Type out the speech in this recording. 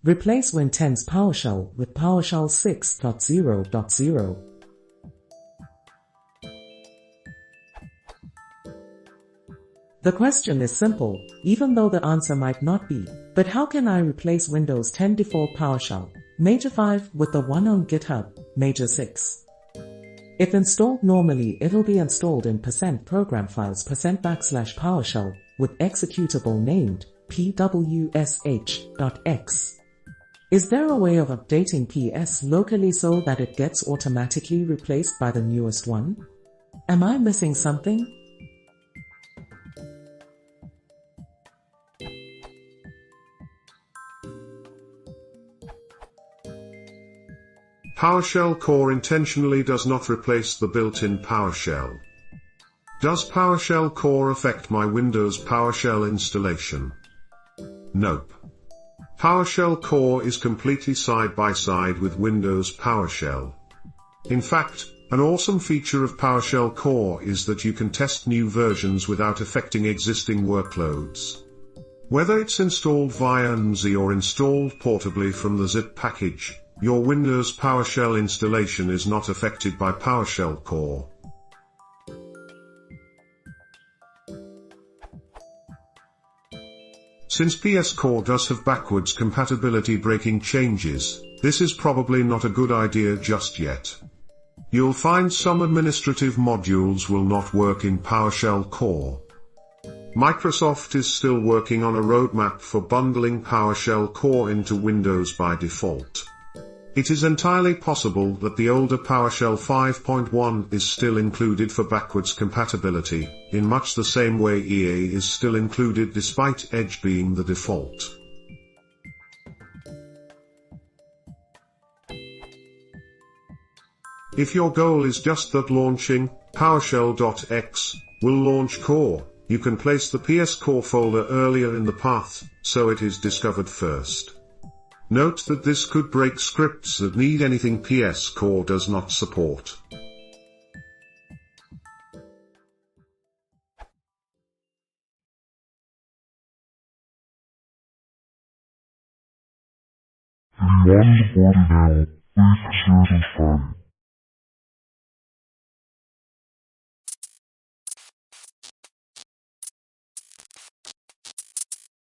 Replace Win10's PowerShell with PowerShell 6.0.0. The question is simple, even though the answer might not be. But how can I replace Windows 10 default PowerShell Major 5 with the one on GitHub, Major 6? If installed normally, it'll be installed in %program files %\PowerShell with executable named pwsh.x. Is there a way of updating PS locally so that it gets automatically replaced by the newest one? Am I missing something? PowerShell Core intentionally does not replace the built-in PowerShell. Does PowerShell Core affect my Windows PowerShell installation? Nope. PowerShell Core is completely side-by-side with Windows PowerShell. In fact, an awesome feature of PowerShell Core is that you can test new versions without affecting existing workloads. Whether it's installed via Win10's or installed portably from the zip package, your Windows PowerShell installation is not affected by PowerShell Core. Since PS Core does have backwards compatibility breaking changes, this is probably not a good idea just yet. You'll find some administrative modules will not work in PowerShell Core. Microsoft is still working on a roadmap for bundling PowerShell Core into Windows by default. It is entirely possible that the older PowerShell 5.1 is still included for backwards compatibility, in much the same way EA is still included despite Edge being the default. If your goal is just that launching PowerShell.x will launch Core, you can place the PS Core folder earlier in the path, so it is discovered first. Note that this could break scripts that need anything PS Core does not support. If you want to support it now, please share some fun.